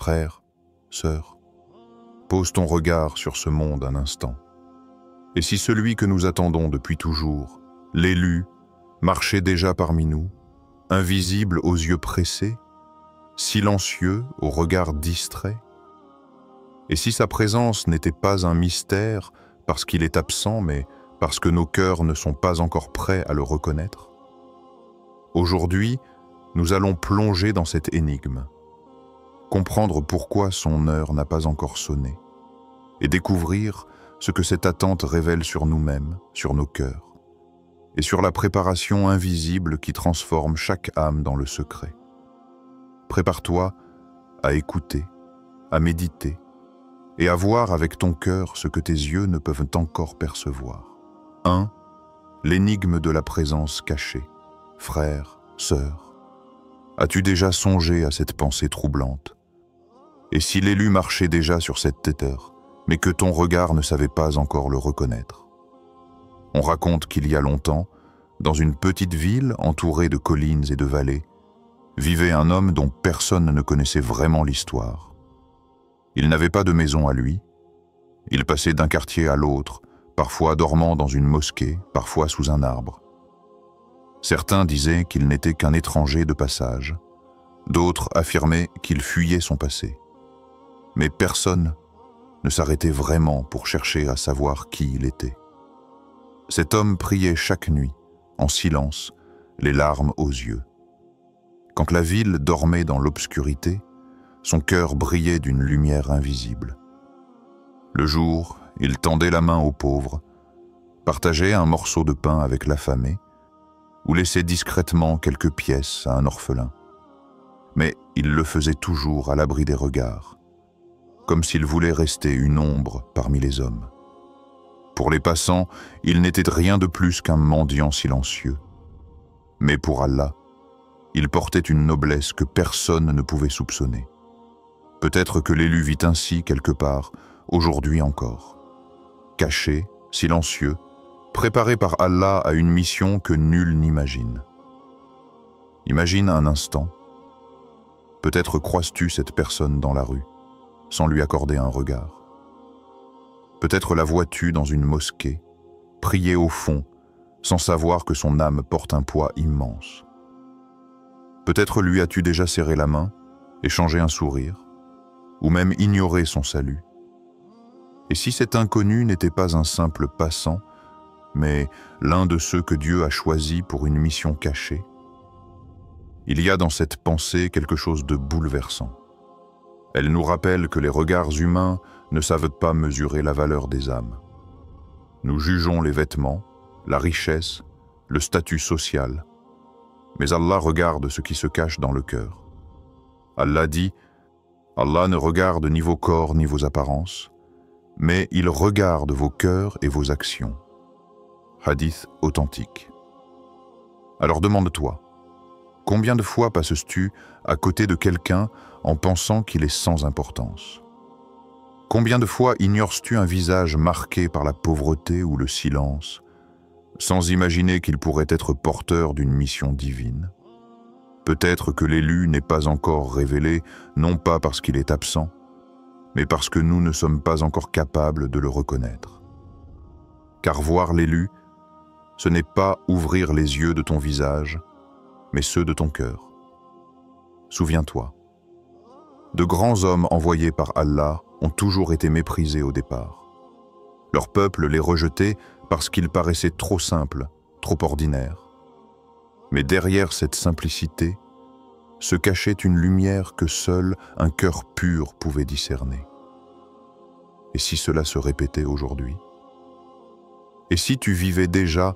Frère, sœur, pose ton regard sur ce monde un instant. Et si celui que nous attendons depuis toujours, l'élu, marchait déjà parmi nous, invisible aux yeux pressés, silencieux au regard distrait? Et si sa présence n'était pas un mystère parce qu'il est absent, mais parce que nos cœurs ne sont pas encore prêts à le reconnaître? Aujourd'hui, nous allons plonger dans cette énigme, comprendre pourquoi son heure n'a pas encore sonné, et découvrir ce que cette attente révèle sur nous-mêmes, sur nos cœurs, et sur la préparation invisible qui transforme chaque âme dans le secret. Prépare-toi à écouter, à méditer, et à voir avec ton cœur ce que tes yeux ne peuvent encore percevoir. 1. L'énigme de la présence cachée. Frère, sœur, as-tu déjà songé à cette pensée troublante? Et si l'élu marchait déjà sur cette terre, mais que ton regard ne savait pas encore le reconnaître? On raconte qu'il y a longtemps, dans une petite ville entourée de collines et de vallées, vivait un homme dont personne ne connaissait vraiment l'histoire. Il n'avait pas de maison à lui. Il passait d'un quartier à l'autre, parfois dormant dans une mosquée, parfois sous un arbre. Certains disaient qu'il n'était qu'un étranger de passage. D'autres affirmaient qu'il fuyait son passé. Mais personne ne s'arrêtait vraiment pour chercher à savoir qui il était. Cet homme priait chaque nuit, en silence, les larmes aux yeux. Quand la ville dormait dans l'obscurité, son cœur brillait d'une lumière invisible. Le jour, il tendait la main aux pauvres, partageait un morceau de pain avec l'affamé, ou laissait discrètement quelques pièces à un orphelin. Mais il le faisait toujours à l'abri des regards, comme s'il voulait rester une ombre parmi les hommes. Pour les passants, il n'était rien de plus qu'un mendiant silencieux. Mais pour Allah, il portait une noblesse que personne ne pouvait soupçonner. Peut-être que l'élu vit ainsi quelque part, aujourd'hui encore. Caché, silencieux, préparé par Allah à une mission que nul n'imagine. Imagine un instant. Peut-être croises-tu cette personne dans la rue, sans lui accorder un regard. Peut-être la vois-tu dans une mosquée, prier au fond, sans savoir que son âme porte un poids immense. Peut-être lui as-tu déjà serré la main, échangé un sourire, ou même ignoré son salut. Et si cet inconnu n'était pas un simple passant, mais l'un de ceux que Dieu a choisis pour une mission cachée? Il y a dans cette pensée quelque chose de bouleversant. Elle nous rappelle que les regards humains ne savent pas mesurer la valeur des âmes. Nous jugeons les vêtements, la richesse, le statut social, mais Allah regarde ce qui se cache dans le cœur. Allah dit, Allah ne regarde ni vos corps ni vos apparences, mais il regarde vos cœurs et vos actions. Hadith authentique. Alors demande-toi, combien de fois passes-tu à côté de quelqu'un en pensant qu'il est sans importance? Combien de fois ignores-tu un visage marqué par la pauvreté ou le silence, sans imaginer qu'il pourrait être porteur d'une mission divine? Peut-être que l'élu n'est pas encore révélé, non pas parce qu'il est absent, mais parce que nous ne sommes pas encore capables de le reconnaître. Car voir l'élu, ce n'est pas ouvrir les yeux de ton visage, mais ceux de ton cœur. Souviens-toi, de grands hommes envoyés par Allah ont toujours été méprisés au départ. Leur peuple les rejetait parce qu'ils paraissaient trop simples, trop ordinaires. Mais derrière cette simplicité se cachait une lumière que seul un cœur pur pouvait discerner. Et si cela se répétait aujourd'hui? Et si tu vivais déjà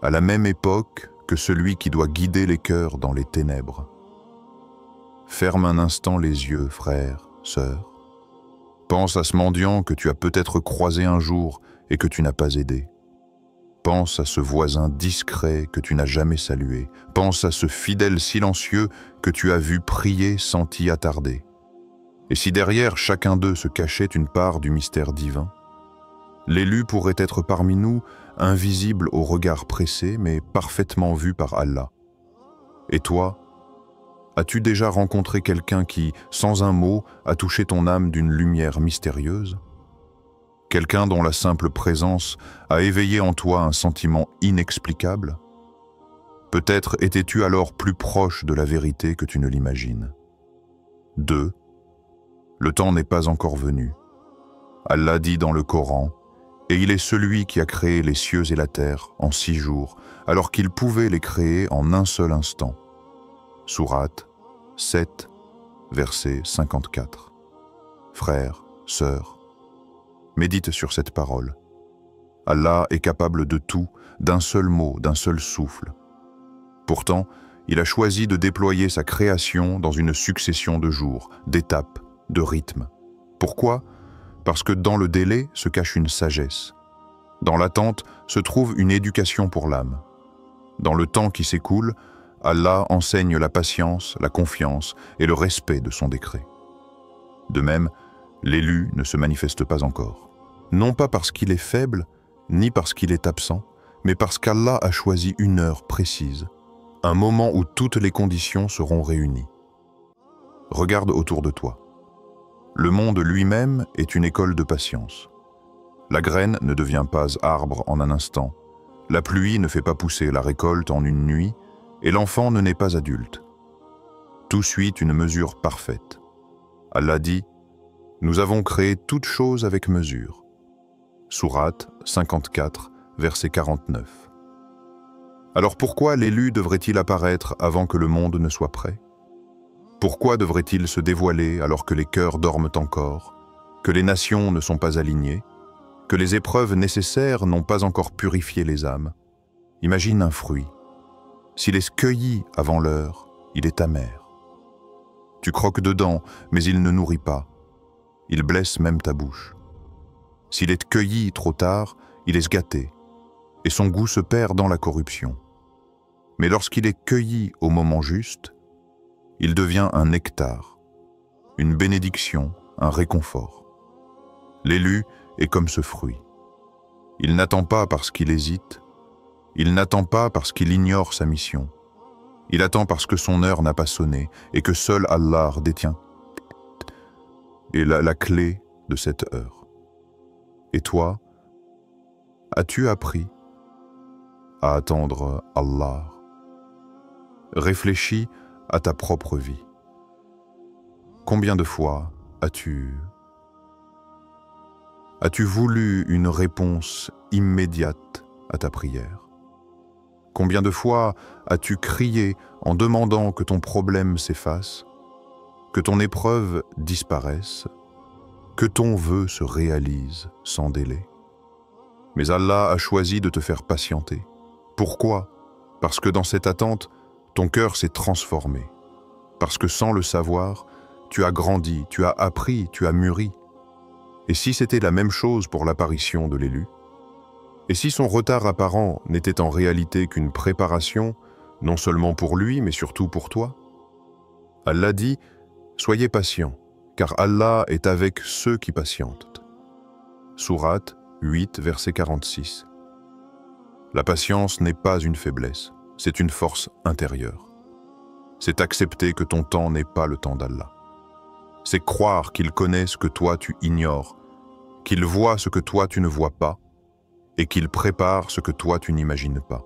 à la même époque que celui qui doit guider les cœurs dans les ténèbres? Ferme un instant les yeux, frère, sœur. Pense à ce mendiant que tu as peut-être croisé un jour et que tu n'as pas aidé. Pense à ce voisin discret que tu n'as jamais salué. Pense à ce fidèle silencieux que tu as vu prier sans t'y attarder. Et si derrière chacun d'eux se cachait une part du mystère divin, l'élu pourrait être parmi nous, invisible au regard pressé, mais parfaitement vu par Allah. Et toi, As-tu déjà rencontré quelqu'un qui, sans un mot, a touché ton âme d'une lumière mystérieuse? Quelqu'un dont la simple présence a éveillé en toi un sentiment inexplicable? Peut-être étais-tu alors plus proche de la vérité que tu ne l'imagines. 2. Le temps n'est pas encore venu. Allah dit dans le Coran, « Et il est celui qui a créé les cieux et la terre en 6 jours, alors qu'il pouvait les créer en un seul instant. » Sourate 7, verset 54. Frères, sœurs, médite sur cette parole. Allah est capable de tout, d'un seul mot, d'un seul souffle. Pourtant, il a choisi de déployer sa création dans une succession de jours, d'étapes, de rythmes. Pourquoi? Parce que dans le délai se cache une sagesse. Dans l'attente se trouve une éducation pour l'âme. Dans le temps qui s'écoule, Allah enseigne la patience, la confiance et le respect de son décret. De même, l'élu ne se manifeste pas encore. Non pas parce qu'il est faible, ni parce qu'il est absent, mais parce qu'Allah a choisi une heure précise, un moment où toutes les conditions seront réunies. Regarde autour de toi. Le monde lui-même est une école de patience. La graine ne devient pas arbre en un instant, la pluie ne fait pas pousser la récolte en une nuit, et l'enfant ne naît pas adulte. Tout suit une mesure parfaite. Allah dit, « Nous avons créé toute chose avec mesure. » Sourate 54, verset 49. Alors pourquoi l'élu devrait-il apparaître avant que le monde ne soit prêt? Pourquoi devrait-il se dévoiler alors que les cœurs dorment encore, que les nations ne sont pas alignées, que les épreuves nécessaires n'ont pas encore purifié les âmes? Imagine un fruit. S'il est cueilli avant l'heure, il est amer. Tu croques dedans, mais il ne nourrit pas. Il blesse même ta bouche. S'il est cueilli trop tard, il est gâté, et son goût se perd dans la corruption. Mais lorsqu'il est cueilli au moment juste, il devient un nectar, une bénédiction, un réconfort. L'élu est comme ce fruit. Il n'attend pas parce qu'il hésite, il n'attend pas parce qu'il ignore sa mission. Il attend parce que son heure n'a pas sonné et que seul Allah détient la clé de cette heure. Et toi, as-tu appris à attendre Allah? Réfléchis à ta propre vie. Combien de fois as-tu voulu une réponse immédiate à ta prière? Combien de fois as-tu crié en demandant que ton problème s'efface, que ton épreuve disparaisse, que ton vœu se réalise sans délai? Mais Allah a choisi de te faire patienter. Pourquoi? Parce que dans cette attente, ton cœur s'est transformé. Parce que sans le savoir, tu as grandi, tu as appris, tu as mûri. Et si c'était la même chose pour l'apparition de l'élu? Et si son retard apparent n'était en réalité qu'une préparation, non seulement pour lui, mais surtout pour toi? Allah dit, « Soyez patients, car Allah est avec ceux qui patientent. » Sourate 8, verset 46. La patience n'est pas une faiblesse, c'est une force intérieure. C'est accepter que ton temps n'est pas le temps d'Allah. C'est croire qu'il connaît ce que toi tu ignores, qu'il voit ce que toi tu ne vois pas, et qu'il prépare ce que toi tu n'imagines pas.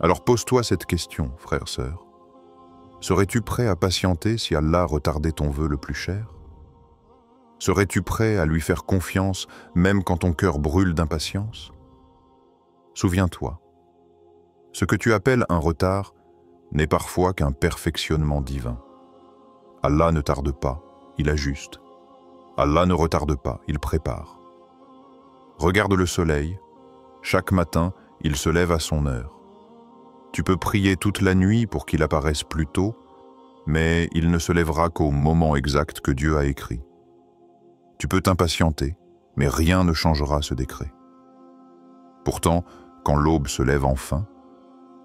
Alors pose-toi cette question, frère, sœur. Serais-tu prêt à patienter si Allah retardait ton vœu le plus cher? Serais-tu prêt à lui faire confiance même quand ton cœur brûle d'impatience? Souviens-toi, ce que tu appelles un retard n'est parfois qu'un perfectionnement divin. Allah ne tarde pas, il ajuste. Allah ne retarde pas, il prépare. Regarde le soleil, chaque matin, il se lève à son heure. Tu peux prier toute la nuit pour qu'il apparaisse plus tôt, mais il ne se lèvera qu'au moment exact que Dieu a écrit. Tu peux t'impatienter, mais rien ne changera ce décret. Pourtant, quand l'aube se lève enfin,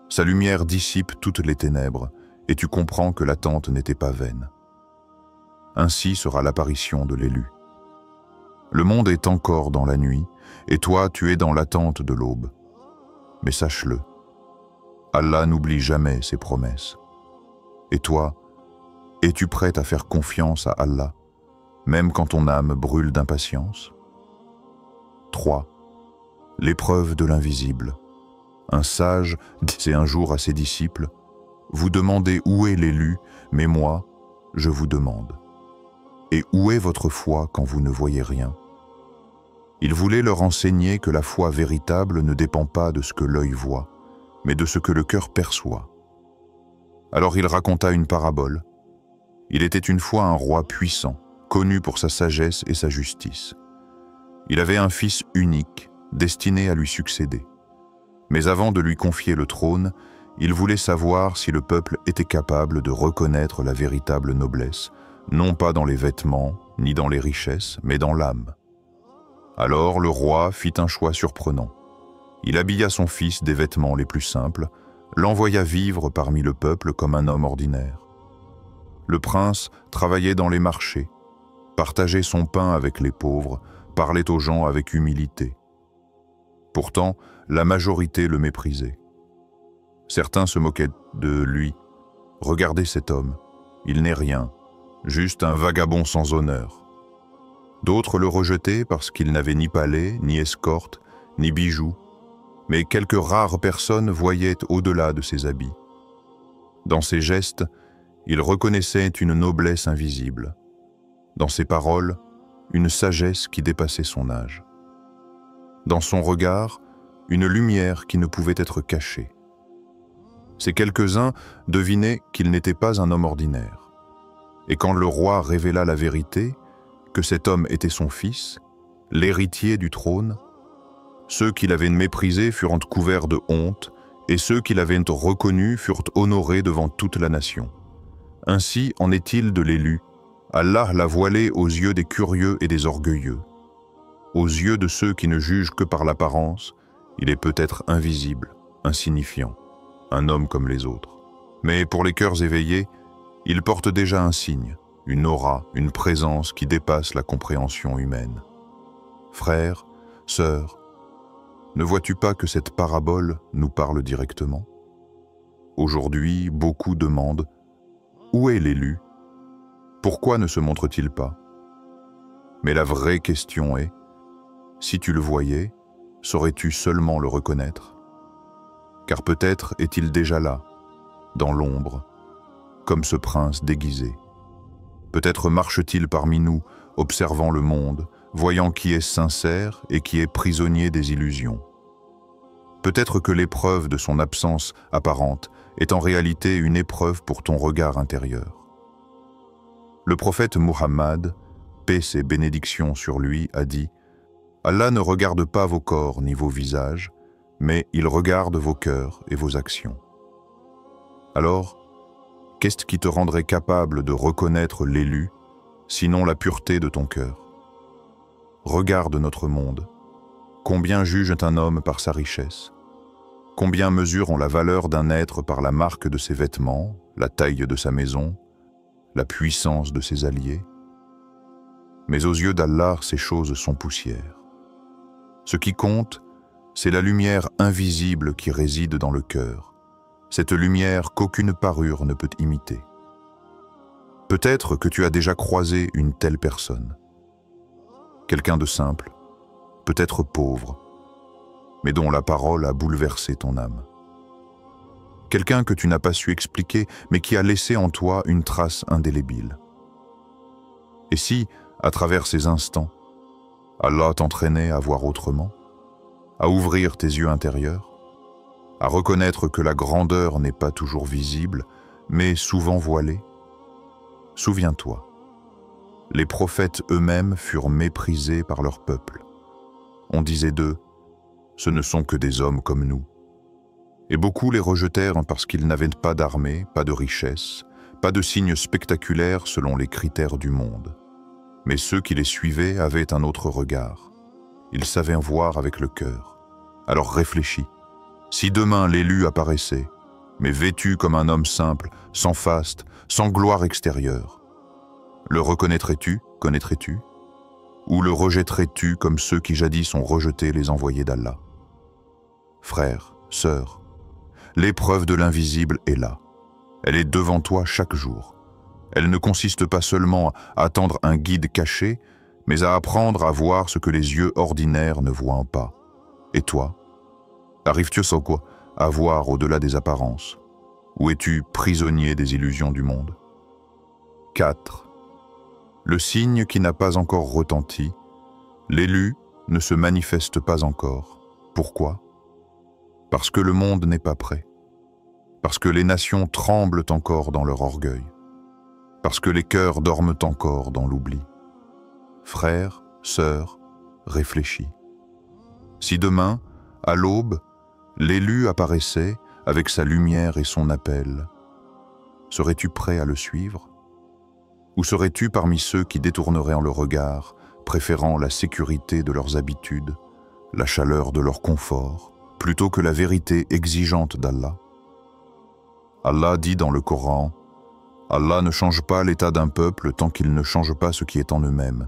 sa lumière dissipe toutes les ténèbres et tu comprends que l'attente n'était pas vaine. Ainsi sera l'apparition de l'élu. Le monde est encore dans la nuit, et toi tu es dans l'attente de l'aube. Mais sache-le, Allah n'oublie jamais ses promesses. Et toi, es-tu prête à faire confiance à Allah, même quand ton âme brûle d'impatience? 3. L'épreuve de l'invisible. Un sage disait un jour à ses disciples, « Vous demandez où est l'élu, mais moi, je vous demande. Et où est votre foi quand vous ne voyez rien ?» Il voulait leur enseigner que la foi véritable ne dépend pas de ce que l'œil voit, mais de ce que le cœur perçoit. Alors il raconta une parabole. Il était une fois un roi puissant, connu pour sa sagesse et sa justice. Il avait un fils unique, destiné à lui succéder. Mais avant de lui confier le trône, il voulait savoir si le peuple était capable de reconnaître la véritable noblesse, non pas dans les vêtements, ni dans les richesses, mais dans l'âme. Alors le roi fit un choix surprenant. Il habilla son fils des vêtements les plus simples, l'envoya vivre parmi le peuple comme un homme ordinaire. Le prince travaillait dans les marchés, partageait son pain avec les pauvres, parlait aux gens avec humilité. Pourtant, la majorité le méprisait. Certains se moquaient de lui. « Regardez cet homme, il n'est rien, juste un vagabond sans honneur. » D'autres le rejetaient parce qu'il n'avait ni palais, ni escorte, ni bijoux, mais quelques rares personnes voyaient au-delà de ses habits. Dans ses gestes, il reconnaissait une noblesse invisible. Dans ses paroles, une sagesse qui dépassait son âge. Dans son regard, une lumière qui ne pouvait être cachée. Ces quelques-uns devinaient qu'il n'était pas un homme ordinaire. Et quand le roi révéla la vérité, que cet homme était son fils, l'héritier du trône, ceux qui l'avaient méprisé furent couverts de honte, et ceux qui l'avaient reconnu furent honorés devant toute la nation. Ainsi en est-il de l'élu. Allah l'a voilé aux yeux des curieux et des orgueilleux. Aux yeux de ceux qui ne jugent que par l'apparence, il est peut-être invisible, insignifiant, un homme comme les autres. Mais pour les cœurs éveillés, il porte déjà un signe, une aura, une présence qui dépasse la compréhension humaine. Frères, sœurs, ne vois-tu pas que cette parabole nous parle directement? Aujourd'hui, beaucoup demandent « Où est l'élu? Pourquoi ne se montre-t-il pas ?» Mais la vraie question est « Si tu le voyais, saurais-tu seulement le reconnaître? Car peut-être est-il déjà là, dans l'ombre, comme ce prince déguisé. Peut-être marche-t-il parmi nous, observant le monde, voyant qui est sincère et qui est prisonnier des illusions. Peut-être que l'épreuve de son absence apparente est en réalité une épreuve pour ton regard intérieur. Le prophète Muhammad, paix et bénédictions sur lui, a dit « Allah ne regarde pas vos corps ni vos visages, mais il regarde vos cœurs et vos actions. » Alors, qu'est-ce qui te rendrait capable de reconnaître l'élu, sinon la pureté de ton cœur? Regarde notre monde. Combien juge un homme par sa richesse? Combien mesurent la valeur d'un être par la marque de ses vêtements, la taille de sa maison, la puissance de ses alliés? Mais aux yeux d'Allah, ces choses sont poussière. Ce qui compte, c'est la lumière invisible qui réside dans le cœur, cette lumière qu'aucune parure ne peut imiter. Peut-être que tu as déjà croisé une telle personne. Quelqu'un de simple, peut-être pauvre, mais dont la parole a bouleversé ton âme. Quelqu'un que tu n'as pas su expliquer, mais qui a laissé en toi une trace indélébile. Et si, à travers ces instants, Allah t'entraînait à voir autrement, à ouvrir tes yeux intérieurs, à reconnaître que la grandeur n'est pas toujours visible, mais souvent voilée? Souviens-toi, les prophètes eux-mêmes furent méprisés par leur peuple. On disait d'eux, ce ne sont que des hommes comme nous. Et beaucoup les rejetèrent parce qu'ils n'avaient pas d'armée, pas de richesse, pas de signes spectaculaires selon les critères du monde. Mais ceux qui les suivaient avaient un autre regard. Ils savaient voir avec le cœur. Alors réfléchis. Si demain l'élu apparaissait, mais vêtu comme un homme simple, sans faste, sans gloire extérieure, le reconnaîtrais-tu, connaîtrais-tu? Ou le rejetterais-tu comme ceux qui jadis ont rejeté les envoyés d'Allah? Frères, sœurs, l'épreuve de l'invisible est là. Elle est devant toi chaque jour. Elle ne consiste pas seulement à attendre un guide caché, mais à apprendre à voir ce que les yeux ordinaires ne voient pas. Et toi, arrives-tu sans quoi à voir au-delà des apparences? Ou es-tu prisonnier des illusions du monde? 4. Le signe qui n'a pas encore retenti, l'élu ne se manifeste pas encore. Pourquoi? Parce que le monde n'est pas prêt. Parce que les nations tremblent encore dans leur orgueil. Parce que les cœurs dorment encore dans l'oubli. Frères, sœurs, réfléchis. Si demain, à l'aube, l'élu apparaissait avec sa lumière et son appel, serais-tu prêt à le suivre? Ou serais-tu parmi ceux qui détourneraient le regard, préférant la sécurité de leurs habitudes, la chaleur de leur confort, plutôt que la vérité exigeante d'Allah? Allah dit dans le Coran, « Allah ne change pas l'état d'un peuple tant qu'il ne change pas ce qui est en eux-mêmes. »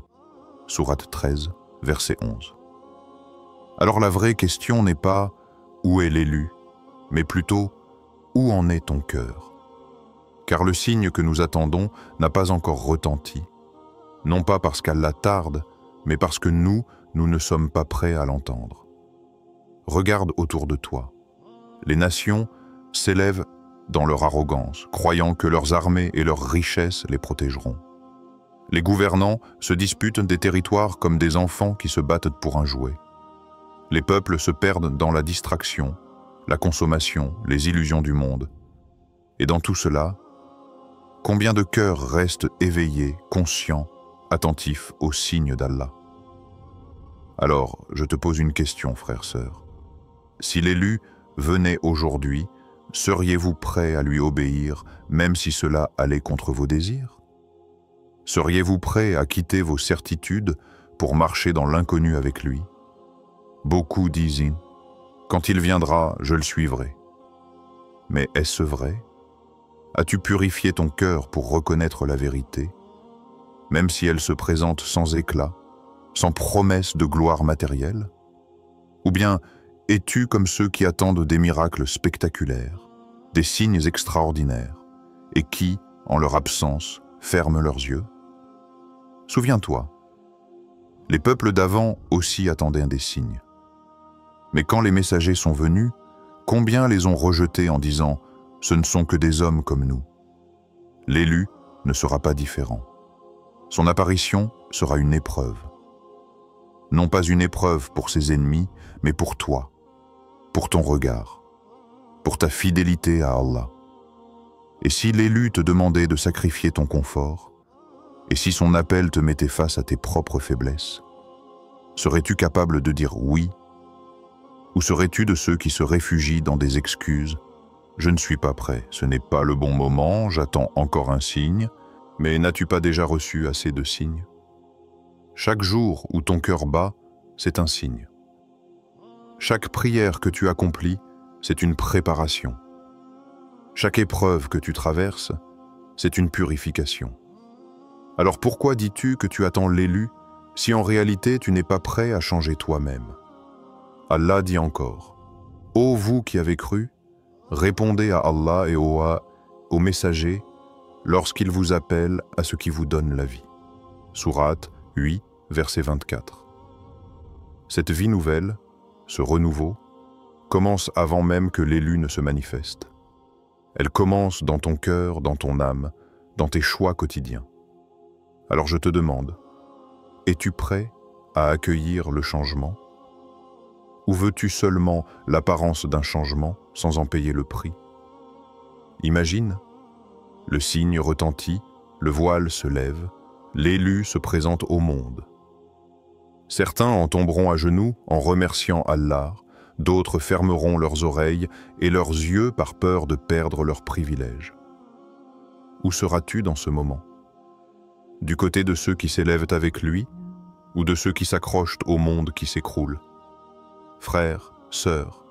Sourate 13, verset 11. Alors la vraie question n'est pas « où est l'élu ?», mais plutôt « où en est ton cœur ?» Car le signe que nous attendons n'a pas encore retenti, non pas parce qu'Allah tarde, mais parce que nous ne sommes pas prêts à l'entendre. Regarde autour de toi. Les nations s'élèvent dans leur arrogance, croyant que leurs armées et leurs richesses les protégeront. Les gouvernants se disputent des territoires comme des enfants qui se battent pour un jouet. Les peuples se perdent dans la distraction, la consommation, les illusions du monde. Et dans tout cela, combien de cœurs restent éveillés, conscients, attentifs aux signes d'Allah? Alors, je te pose une question, frère, sœur. Si l'élu venait aujourd'hui, seriez-vous prêts à lui obéir, même si cela allait contre vos désirs? Seriez-vous prêts à quitter vos certitudes pour marcher dans l'inconnu avec lui? Beaucoup disent « Quand il viendra, je le suivrai ». Mais est-ce vrai? As-tu purifié ton cœur pour reconnaître la vérité, même si elle se présente sans éclat, sans promesse de gloire matérielle? Ou bien es-tu comme ceux qui attendent des miracles spectaculaires, des signes extraordinaires, et qui, en leur absence, ferment leurs yeux? Souviens-toi, les peuples d'avant aussi attendaient des signes. Mais quand les messagers sont venus, combien les ont rejetés en disant « Ce ne sont que des hommes comme nous ». L'élu ne sera pas différent. Son apparition sera une épreuve. Non pas une épreuve pour ses ennemis, mais pour toi, pour ton regard, pour ta fidélité à Allah. Et si l'élu te demandait de sacrifier ton confort, et si son appel te mettait face à tes propres faiblesses, serais-tu capable de dire oui? Ou serais-tu de ceux qui se réfugient dans des excuses? Je ne suis pas prêt, ce n'est pas le bon moment, j'attends encore un signe. Mais n'as-tu pas déjà reçu assez de signes? Chaque jour où ton cœur bat, c'est un signe. Chaque prière que tu accomplis, c'est une préparation. Chaque épreuve que tu traverses, c'est une purification. Alors pourquoi dis-tu que tu attends l'élu si en réalité tu n'es pas prêt à changer toi-même? Allah dit encore, « Ô vous qui avez cru, répondez à Allah et aux messagers lorsqu'ils vous appellent à ce qui vous donne la vie. » Sourate 8, verset 24. Cette vie nouvelle, ce renouveau, commence avant même que l'élu ne se manifeste. Elle commence dans ton cœur, dans ton âme, dans tes choix quotidiens. Alors je te demande, es-tu prêt à accueillir le changement? Ou veux-tu seulement l'apparence d'un changement sans en payer le prix? Imagine, le signe retentit, le voile se lève, l'élu se présente au monde. Certains en tomberont à genoux en remerciant Allah, d'autres fermeront leurs oreilles et leurs yeux par peur de perdre leurs privilèges. Où seras-tu dans ce moment? Du côté de ceux qui s'élèvent avec lui ou de ceux qui s'accrochent au monde qui s'écroule? Frères, sœurs,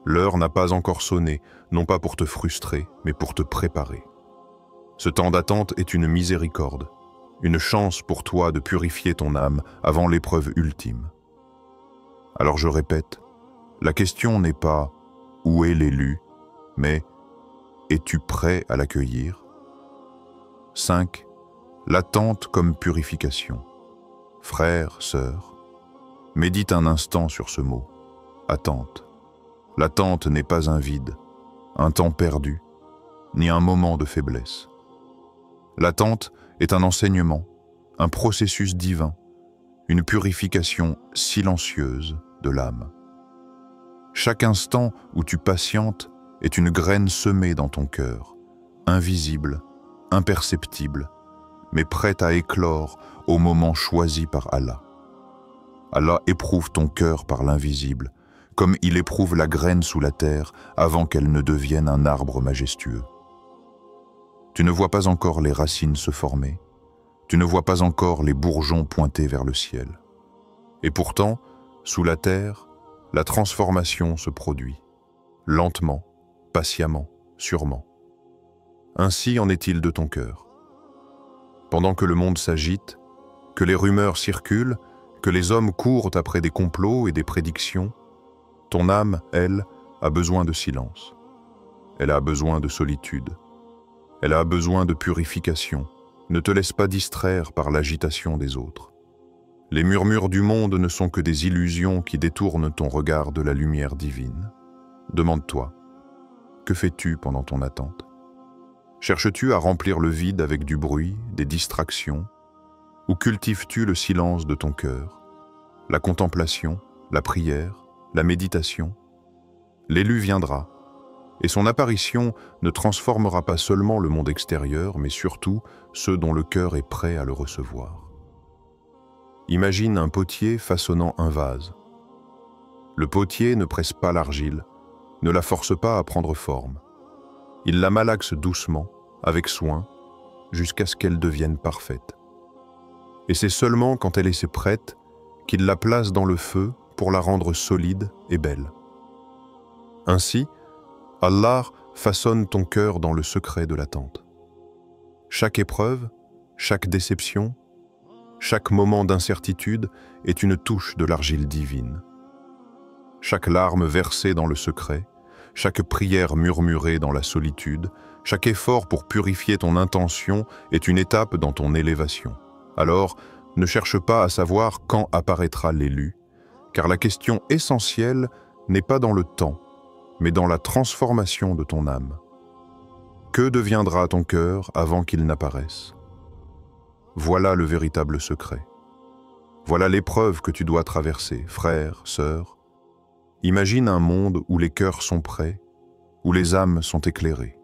l'heure n'a pas encore sonné, non pas pour te frustrer, mais pour te préparer. Ce temps d'attente est une miséricorde, une chance pour toi de purifier ton âme avant l'épreuve ultime. Alors je répète, la question n'est pas « où est l'élu ?», mais es-tu prêt à l'accueillir? 5. L'attente comme purification. Frère, sœur, médite un instant sur ce mot. Attente. L'attente n'est pas un vide, un temps perdu, ni un moment de faiblesse. L'attente est un enseignement, un processus divin, une purification silencieuse de l'âme. Chaque instant où tu patientes est une graine semée dans ton cœur, invisible, imperceptible, mais prête à éclore au moment choisi par Allah. Allah éprouve ton cœur par l'invisible, comme il éprouve la graine sous la terre avant qu'elle ne devienne un arbre majestueux. Tu ne vois pas encore les racines se former, tu ne vois pas encore les bourgeons pointer vers le ciel. Et pourtant, sous la terre, la transformation se produit, lentement, patiemment, sûrement. Ainsi en est-il de ton cœur. Pendant que le monde s'agite, que les rumeurs circulent, que les hommes courent après des complots et des prédictions, ton âme, elle, a besoin de silence. Elle a besoin de solitude. Elle a besoin de purification. Ne te laisse pas distraire par l'agitation des autres. Les murmures du monde ne sont que des illusions qui détournent ton regard de la lumière divine. Demande-toi, que fais-tu pendant ton attente? Cherches-tu à remplir le vide avec du bruit, des distractions? Ou cultives-tu le silence de ton cœur, la contemplation, la prière, la méditation? L'élu viendra, et son apparition ne transformera pas seulement le monde extérieur, mais surtout ceux dont le cœur est prêt à le recevoir. Imagine un potier façonnant un vase. Le potier ne presse pas l'argile, ne la force pas à prendre forme. Il la malaxe doucement, avec soin, jusqu'à ce qu'elle devienne parfaite. Et c'est seulement quand elle est prête qu'il la place dans le feu pour la rendre solide et belle. Ainsi, Allah façonne ton cœur dans le secret de l'attente. Chaque épreuve, chaque déception, chaque moment d'incertitude est une touche de l'argile divine. Chaque larme versée dans le secret, chaque prière murmurée dans la solitude, chaque effort pour purifier ton intention est une étape dans ton élévation. Alors, ne cherche pas à savoir quand apparaîtra l'élu, car la question essentielle n'est pas dans le temps, mais dans la transformation de ton âme. Que deviendra ton cœur avant qu'il n'apparaisse? Voilà le véritable secret. Voilà l'épreuve que tu dois traverser, frère, sœur. Imagine un monde où les cœurs sont prêts, où les âmes sont éclairées.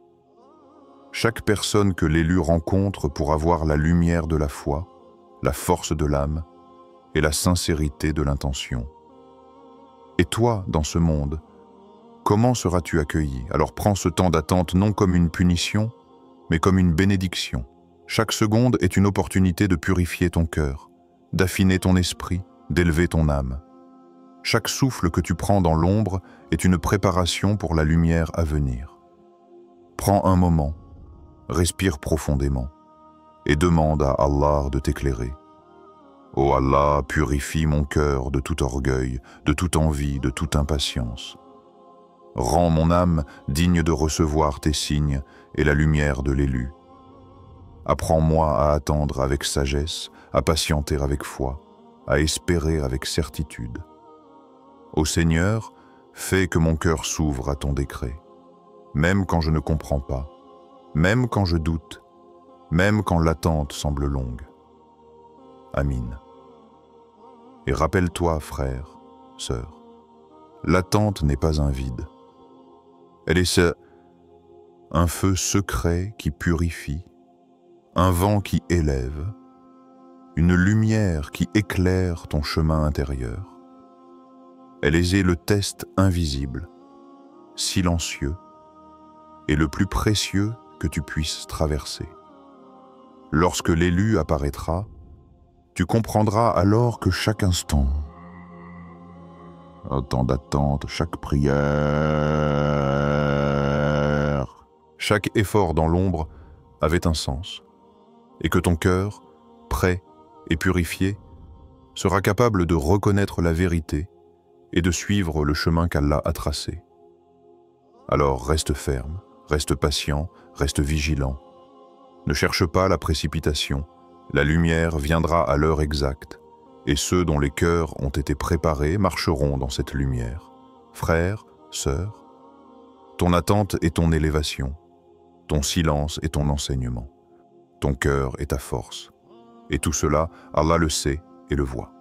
Chaque personne que l'élu rencontre pour avoir la lumière de la foi, la force de l'âme et la sincérité de l'intention. Et toi, dans ce monde, comment seras-tu accueilli? Alors prends ce temps d'attente non comme une punition, mais comme une bénédiction. Chaque seconde est une opportunité de purifier ton cœur, d'affiner ton esprit, d'élever ton âme. Chaque souffle que tu prends dans l'ombre est une préparation pour la lumière à venir. Prends un moment, respire profondément et demande à Allah de t'éclairer. Ô Allah, purifie mon cœur de tout orgueil, de toute envie, de toute impatience. Rends mon âme digne de recevoir tes signes et la lumière de l'élu. Apprends-moi à attendre avec sagesse, à patienter avec foi, à espérer avec certitude. Ô Seigneur, fais que mon cœur s'ouvre à ton décret, même quand je ne comprends pas, même quand je doute, même quand l'attente semble longue. Amin. Et rappelle-toi, frère, sœur, l'attente n'est pas un vide. Elle est un feu secret qui purifie, un vent qui élève, une lumière qui éclaire ton chemin intérieur. Elle est le test invisible, silencieux, et le plus précieux que tu puisses traverser. Lorsque l'élu apparaîtra, tu comprendras alors que chaque instant, un temps d'attente, chaque prière, chaque effort dans l'ombre avait un sens, et que ton cœur, prêt et purifié, sera capable de reconnaître la vérité et de suivre le chemin qu'Allah a tracé. Alors reste ferme, Reste patient, reste vigilant. Ne cherche pas la précipitation. La lumière viendra à l'heure exacte, et ceux dont les cœurs ont été préparés marcheront dans cette lumière. Frères, sœurs, ton attente est ton élévation, ton silence est ton enseignement, ton cœur est ta force. Et tout cela, Allah le sait et le voit.